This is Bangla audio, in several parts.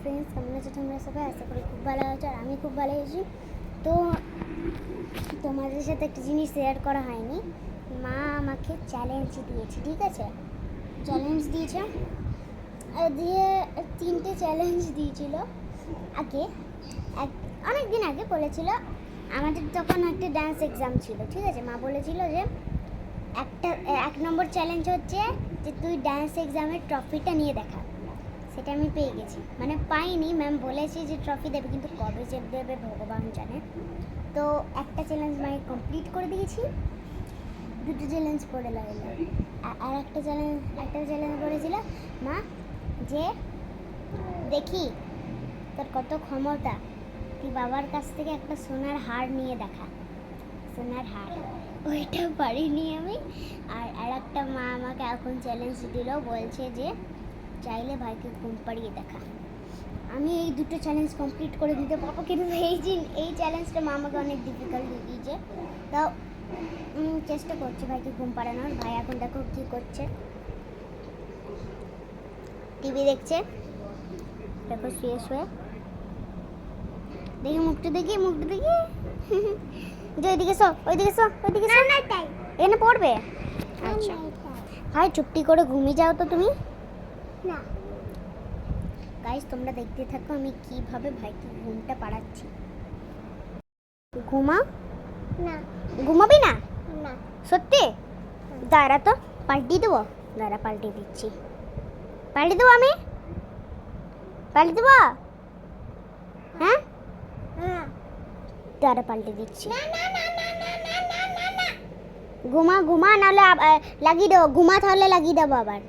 ফ্রেন্ডস, কেমন আছো তোমরা সবাই? আশা করি খুব ভালো আছো, আর আমি খুব ভালো আছি। তো তোমাদের সাথে একটা জিনিস শেয়ার করা হয়নি। মা আমাকে চ্যালেঞ্জ দিয়েছে, ঠিক আছে? চ্যালেঞ্জ দিয়েছে, দিয়ে 3টে চ্যালেঞ্জ দিয়েছিল আগে। অনেক দিন আগে বলেছিল, আমাদের তখন একটা ডান্স এক্সাম ছিল, ঠিক আছে? মা বলেছিল যে এক নম্বর চ্যালেঞ্জ হচ্ছে যে তুই ডান্স এক্সামের ট্রফিটা নিয়ে দেখা। সেটা আমি পেয়ে গেছি, মানে পাইনি, ম্যাম বলেছে যে ট্রফি দেবে, কিন্তু কবে যে দেবে ভগবান জানে। তো একটা চ্যালেঞ্জ মাকে কমপ্লিট করে দিয়েছি, 2টো চ্যালেঞ্জ পড়ে লাগলো। আর একটা চ্যালেঞ্জ করেছিল মা যে দেখি তোর কত ক্ষমতা, তুই বাবার কাছ থেকে একটা সোনার হার নিয়ে দেখা। সোনার হার, ওইটা পারিনি আমি। আর একটা মা আমাকে এখন চ্যালেঞ্জ দিল, বলছে যে চাইলে ভাইকে ঘুম পাড়িয়ে দেখা। আমি এই 2টো চ্যালেঞ্জ কমপ্লিট করে দিতে পারবো, কিন্তু এই চ্যালেঞ্জটা মা আমাকে অনেক ডিফিকাল্ট দিয়ে দিয়েছে। তাও চেষ্টা করছি ভাইকে ঘুম পাড়ানোর। ভাই এখন দেখো কী করছে, টিভি দেখছে, দেখো শুয়ে শুয়ে। দেখি মুখটা দেখি যে ওইদিকে এখানে পড়বে। আচ্ছা ভাই, চুপটি করে ঘুমিয়ে যাও তো তুমি। না গাইস, তোমরা দেখতে থাকো আমি কিভাবে ভাইকে ঘুমটা পাড়াচ্ছি। ঘুমা না, ঘুমাবি না? না সত্যি? দাঁড়া তো, পাল্টিয়ে দেবো, দাঁড়া পাল্টিয়ে দিচ্ছি। পাল্টে দেবো আমি, পাল্টে দেবো। হ্যাঁ দাঁড়া পাল্টে দিচ্ছি। ঘুমা নাহলে লাগিয়ে দেবো। ঘুমা তাহলে লাগিয়ে দেবো আবার।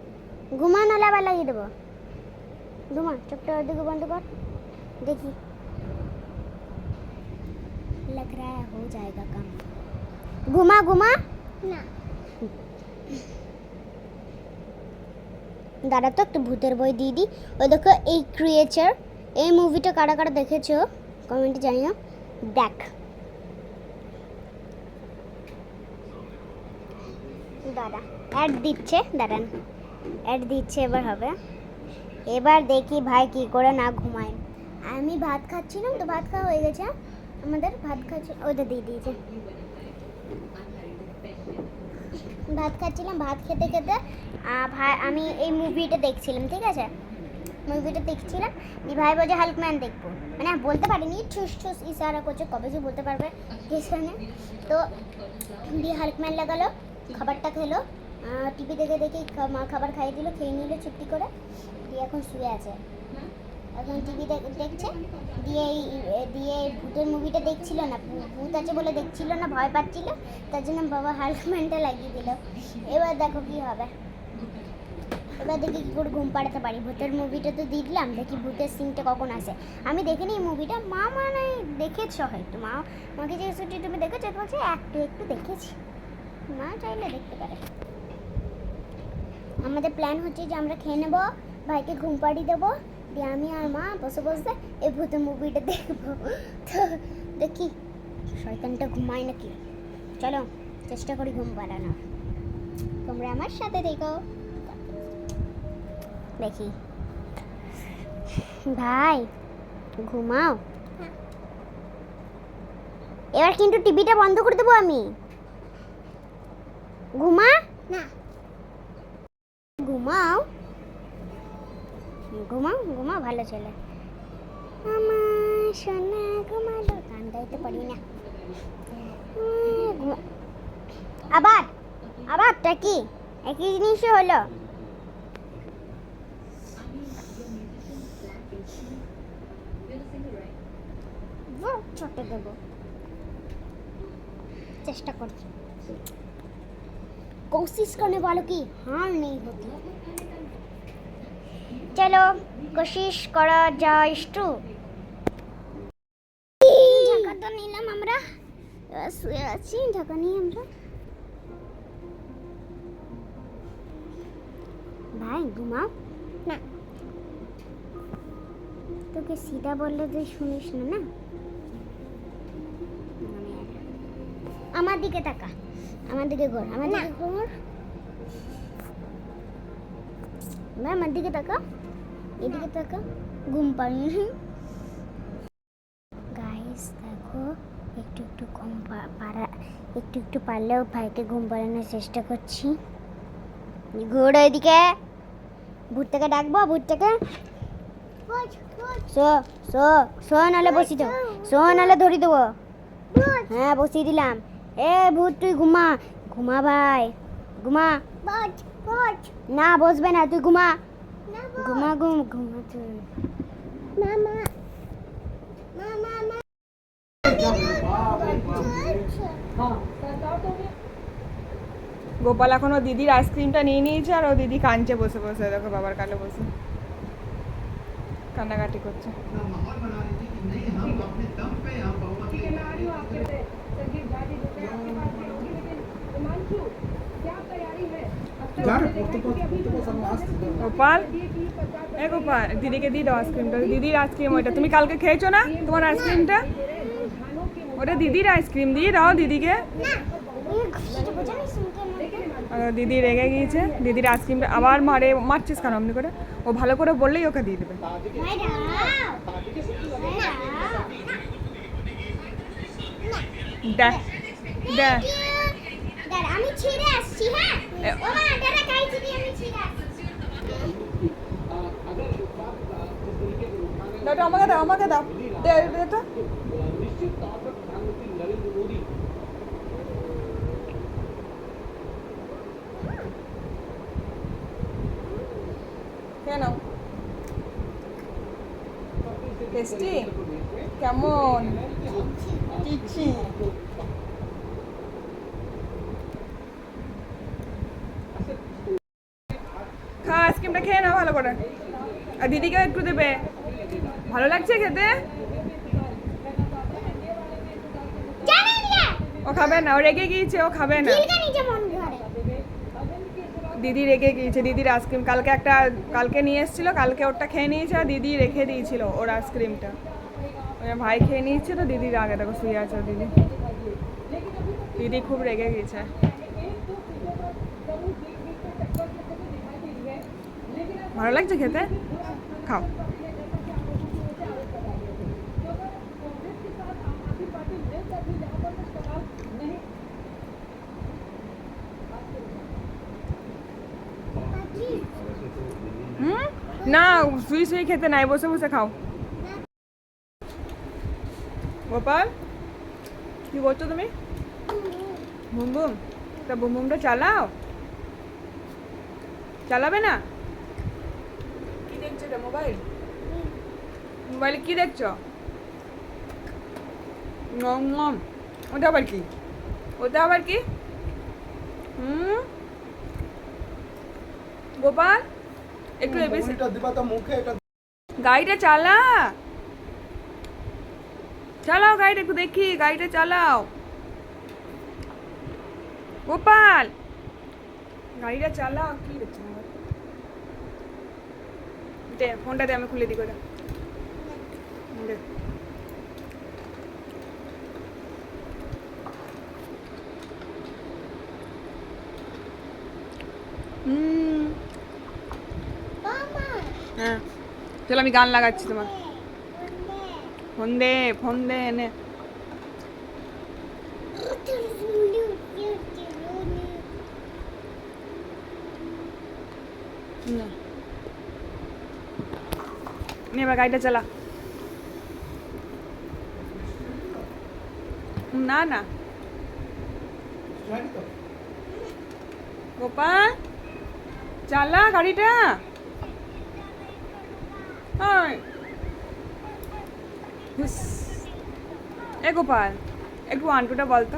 ঘুমা নাহলে আবার লাগিয়ে দেবো। ঘুমা, চোখটা ওদিকে বন্ধ কর, দেখি। लग रहा है हो जाएगा काम। घुमा ना। দাঁড়া তো, একটু ভূতের বই দিয়ে দিই। ওই দেখো, এই ক্রিয়েচার, এই মুভিটা কারা কারা দেখেছো কমেন্টে জানিও। দেখ, দাঁড়া অ্যাড দিচ্ছে, দাঁড়ান অ্যাড দিচ্ছে, এবার হবে। এবার দেখি ভাই কি করে না ঘুমায়। আমি ভাত খাচ্ছিলাম, তো ভাত খাওয়া হয়ে গেছে আমাদের। ভাত খাচ্ছি, ওইটা দিয়ে দিয়েছে। ভাত খাচ্ছিলাম, ভাত খেতে খেতে ভাই আমি এই মুভিটা দেখছিলাম, ঠিক আছে? মুভিটা দেখছিলাম, ভাই বলছে হাল্কম্যান দেখবো, মানে বলতে পারিনি, ঠুস ঠুস ইশারা করছে, কবে যে বলতে পারবে কিছনে। তো দিয়ে হাল্কম্যান লাগালো, খাবারটা খেলো, টিভি দেখে দেখে মা খাবার খাইয়ে দিল, খেয়ে নিল চুপটি করে, দিয়ে এখন শুয়ে আছে। এখন টিভি দেখছে, দিয়ে ভূতের মুভিটা দেখছিল না, ভূত আছে বলে দেখছিল না, ভয় পাচ্ছিল, তার জন্য বাবা হাল্কম্যানটা লাগিয়ে দিল। এবার দেখো কি হবে, এবার দেখি কী করে ঘুম পাড়াতে পারি। ভূতের মুভিটা তো দিয়ে দিলাম, দেখি ভূতের সিনটা কখন আসে। আমি দেখিনি এই মুভিটা, মা মানে দেখেছো হয়তো, মাকে যে ছুটি তুমি দেখেছো? বলছে একটু দেখেছি। মা চাইলে দেখতে পারে। আমাদের প্ল্যান হচ্ছে যে আমরা খেয়ে নেবো, ভাইকে ঘুম পাড়িয়ে দেবো, দিয়ে আমি আর মা বসে বসে এই ভূতের মুভিটা দেখবো। তো দেখি শয়তানটা ঘুমায় নাকি। চলো চেষ্টা করি ঘুম পাড়ানোর, তোমরা আমার সাথে দেখো। দেখি ভাই ঘুমাও, এবার কিন্তু টিভিটা বন্ধ করে দেবো আমি। ঘুমা না, ঘুমাও ঘুমাও ভালো ছেলে আমার সোনা, ঘুমালো। গান গাইতে পারি না। আবার কি একই জিনিসই হলো। ছোটে দেবো, চেষ্টা করছি, कोशिश करने वालों की हार नहीं होती। चलो कोशिश करा যায় একটু। ঢাকাটা নিলাম আমরা, শুয়ে আছি, ঢাকা নিয়ে আমরা। ভাই ঘুমাও না, তোকে সিধা বললে তুই শুনিস না। না আমার দিকে তাকা, আমার দিকে ঘোর, আমার দিকে ঘোর, আমার দিকে তাকা। এদিকে তাকা, ঘুম পাড়িয়ে। গাইস দেখো, একটু একটু কম একটু পারলেও ভাইকে ঘুম পাড়ানোর চেষ্টা করছি। ঘুর এদিকে, ভূতটাকে ডাকবো, ভূতটাকে। শো শো শো, নাহলে বসি তো, শো নাহলে ধরি দেবো। হ্যাঁ বসিয়ে দিলাম। এ ভূত তুই ঘুমা, ঘুমা ভাই, ঘুমা। না বসবে না, তুই ঘুমা, ঘুমা ঘুমা তুই। গোপাল এখন ও দিদির আইসক্রিমটা নিয়ে নিয়েছে আর ও দিদি কাঁদছে বসে বসে, দেখো বাবার কালে বসে কান্নাকাটি করছে। গোপাল, এ গোপাল দিদিকে দিয়ে দাও আইসক্রিমটা, দিদির আইসক্রিম ওইটা, তুমি কালকে খেয়েছো না তোমার আইসক্রিমটা, ওটা দিদির আইসক্রিম, দিয়ে দাও দিদিকে। দিদি রেগে গিয়েছে, দিদির আইসক্রিমটা আবার মারছিস কেন আপনি করে, ও ভালো করে বললেই ওকে দিয়ে দেবে। দেখ দেখ আমি ছিঁড়ে আসছি। হ্যাঁ ও মা, দাদা খাইছি দিয়ে আমি ছিঁড়ে আসছি। দাও আমাকে দাও, আমাকে দাও, দে দে তো। কেন টেস্টি কেমন? চিচি খা, আইসক্রিমটা খেয়ে নাও ভালো করে, আর দিদিকেও একটু দেবে। ভালো লাগছে খেতে? ও খাবে না, ও রেগে গিয়েছে, ও খাবে না। দিদি রেগে গিয়েছে, দিদির আইসক্রিম কালকে নিয়ে এসেছিল, কালকে ওরটা খেয়ে নিয়েছে আর দিদি রেখে দিয়েছিল ওর আইসক্রিমটা, ভাই খেয়ে নিয়েছে তো দিদির আগে, দেখো শুয়ে আছে দিদি, দিদি খুব রেগে গিয়েছে। ভালো লাগছে খেতে? খাও। না শুয়ে শুয়ে খেতে নাই, বসে বসে খাও। গোপাল কি করছো তুমি? বুম বুম, তা বুম বুমটা চালাও, চালাবে না? কি দেখছো এটা? মোবাইল, মোবাইলে কি দেখছো? ওটা আবার কি? ওটা আবার কি? গোপাল একটু গাড়িটা চালাও গাড়িটা, একটু দেখি গাড়িটা চালাও। গোপাল গাড়িটা চালাও। কি দেখছো? দে ফোনটা দে, আমি খুলে দিই করে। হ্যাঁ চলো, আমি গান লাগাচ্ছি তোমার। ফোন দে এনে। এবার গাড়িটা চালা। না না গোপাল চালা গাড়িটা। এ গোপাল একটু 1 2টা বলতো,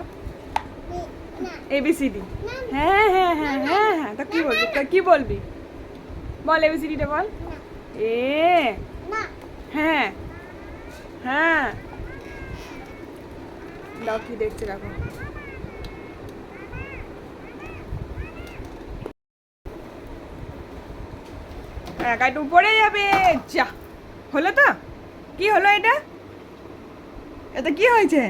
ABCD। হ্যাঁ হ্যাঁ হ্যাঁ হ্যাঁ হ্যাঁ, তা কি বলবি বল, ABCDটা বল। এ হ্যাঁ হ্যাঁ, দাও কি দেখছে দেখো। গাড়িটা উপরে যাবে, যা হলো তো? কি হলো এটা? এটা কি হয়েছে?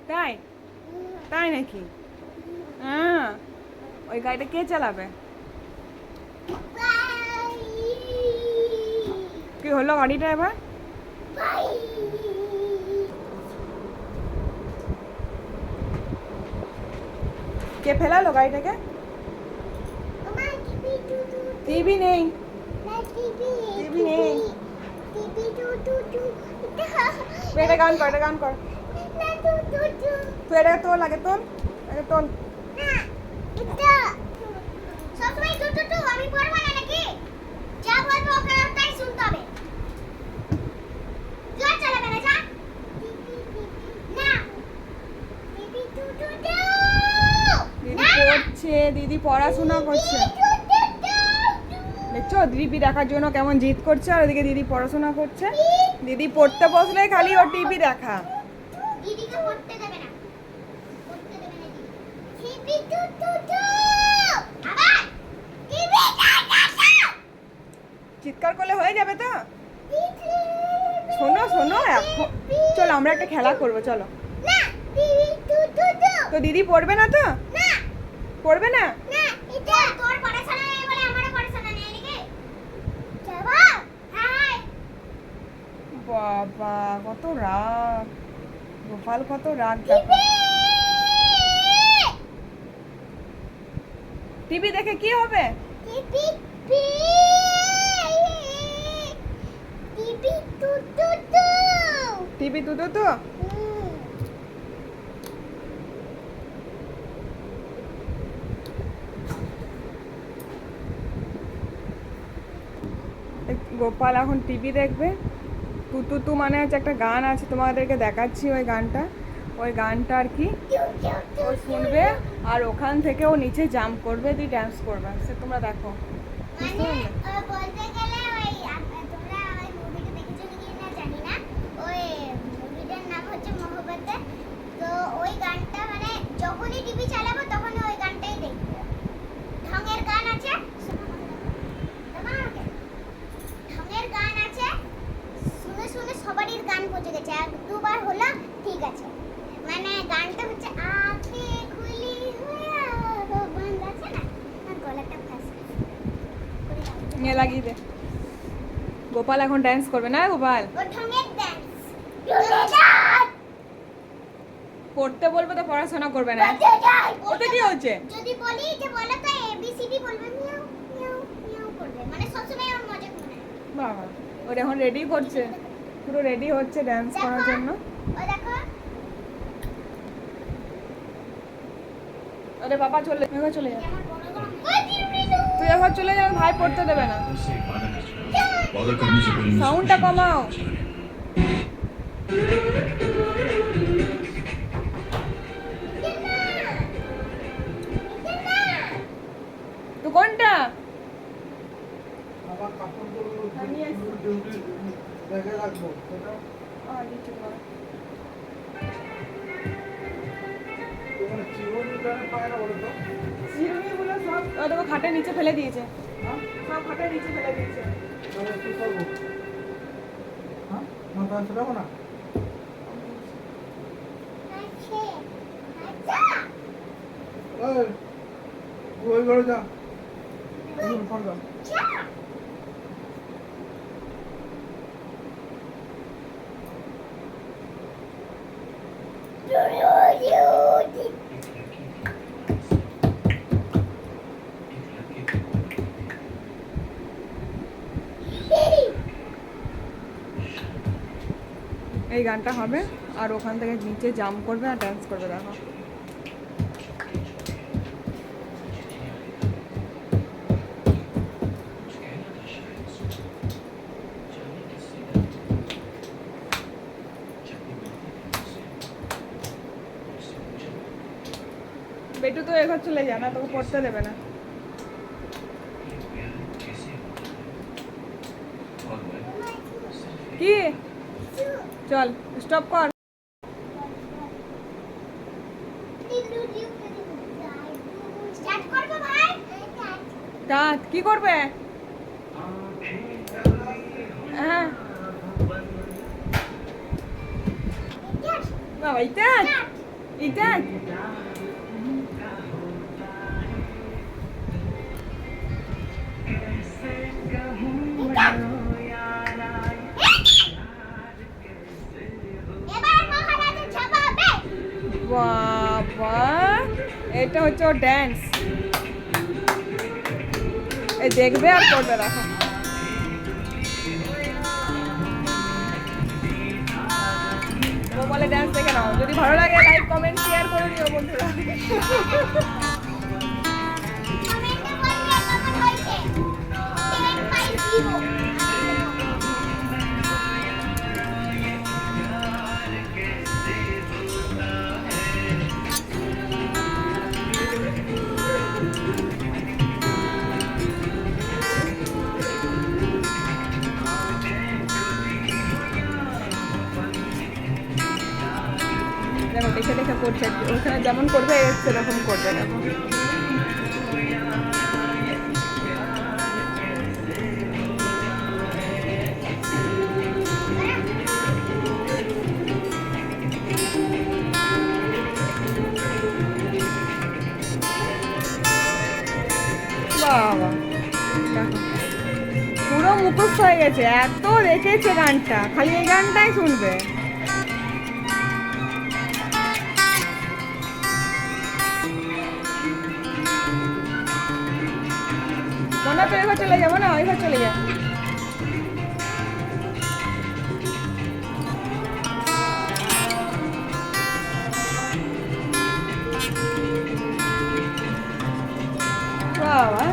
তাই তাই নাকি? হ্যাঁ, ওই গাড়িটা কে চালাবে? কি হলো গাড়িটা এবার? কে ফেলালো গাড়িটাকে? টিভি নেই, টিভি নেই। তুই এটা গান কর, এটা গান কর। তুই এটা তোল, আগে তোল, আগে তোল। সবসময় আমি পড়বো না নাকি? যা বলবো ওকে তাই শুনতে হবে। জোর চালাবে না, যা। না। দিদি পড়ছে, দিদি পড়াশোনা করছে। দেখছো দিদি দেখার জন্য কেমন জিদ করছে, আর ওদিকে দিদি পড়াশোনা করছে। দিদি পড়তে বসলে খালি ওর টিভি দেখা। দিদিকে পড়তে দেবে না। পড়তে দেবে না দিদি। টিভি টু টু টু। আবার টিভি চিৎকার করলে হয়ে যাবে তো? শোনো শোনো, এখন চলো আমরা একটা খেলা করবো, চলো। না, টিভি টু টু টু। তো দিদি পড়বে না তো? না, পড়বে না? না, এটা তোর পড়াশোনা নেই বলে আমারও পড়াশোনা নেই নাকি? যাবো? হ্যাঁ। বাবা কত রাগ, গোপাল কত রাগ দেখো। টিভি দেখে কি হবে? টিভি টিভি টু টু টু। টিভি দুটো তো? গোপাল এখন টিভি দেখবে। তু তু মানে হচ্ছে একটা গান আছে, তোমাদেরকে দেখাচ্ছি ওই গানটা। ওই গানটা আর কি ও শুনবে, আর ওখান থেকে ও নিচে জাম্প করবে, দিয়ে ড্যান্স করবে, সে তোমরা দেখো। বুঝতে মানে পারলে? বলতে গেলে ওই তোমরা ওই মুভিটা দেখেছো কি না জানি না, ওই মুভিটার নাম হচ্ছে মহব্বতে। তো ওই গানটা মানে যখনই টিভি চালাবো তখন ওই গানটাই দেখবো। ঢঙের গান আছে, ঢঙের গান আছে, শুনে শুনে সবারই গান পচে গেছে। এক দুবার হলো ঠিক আছে, মানে গানটা হচ্ছে আঁখে খুলি হুয়া বন্ধ আছে না, আর গলাটা ফাঁসে নিয়ে লাগিয়ে দে। গোপাল এখন ড্যান্স করবে না গোপাল? ও ঢঙের ডান্স। পড়তে বলবো তো পড়াশোনা করবে না। ওতে কি হচ্ছে? যদি বলি যে বলো তো এবিসিডি বলবে, মিয়াও মিয়াও মিয়াও করবে, মানে সবসময় আমার মজা করে। বাবা ওর এখন রেডি করছে, পুরো রেডি হচ্ছে ড্যান্স করার জন্য। ও দেখো, আরে বাবা চলে এবার চলে যা, ওই টিভিটা তুই এবার চলে যা, ভাই পড়তে দেবে না। সাউন্ডটা কমাও। তো কোনটা? চিরুনিগুলো সব ও দেখো খাটের নিচে ফেলে দিয়েছে, সব খাটের নিচে ফেলে দিয়েছে। আছে আচ্ছা ওই ঘরে যা আচ্ছা এই গানটা হবে, আর ওখান থেকে নিচে জাম্প করবে আর ডান্স করবে, দেখো। বেটু তো এবার চলে যা, না তোকে পড়তে দেবে না। কি চল স্টপ কর। স্টার্ট করব ভাই। দাঁত কি করবে? হ্যাঁ বাবা ইটা ইটা বাহ, এটা হচ্ছে ওর ড্যান্স। এই দেখবে আর করবে, রাখো। মোবাইলে ড্যান্স দেখে নাও। যদি ভালো লাগে লাইক কমেন্ট শেয়ার করে দিও বন্ধুরা। কমেন্টে বলবে কেমন হয়েছে। 1050 দেখো দেখে দেখে করছে, ওখানে যেমন করবে সেরকম করবে। দেখো বাবা, দেখো পুরো মুখস্থ হয়ে গেছে, এত দেখেছে গানটা, খালি এই গানটাই শুনবে। মনে তো এবার চলে যাবো না, ওই ঘর চলে যা। বাবা,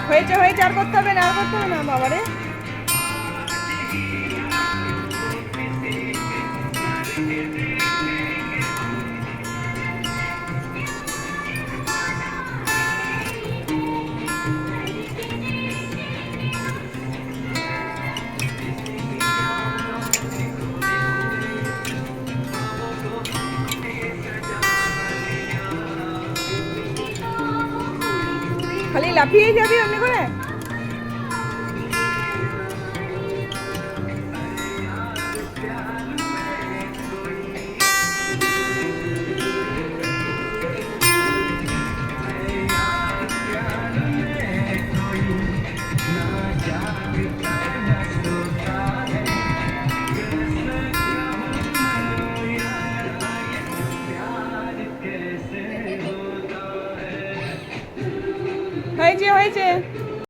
হয়েছে হয়েছে, আর করতে হবে না, আর করতে হবে না বাবারে। খালি লাফিয়ে যাবি এমনি করে। হয়েছে হয়েছে।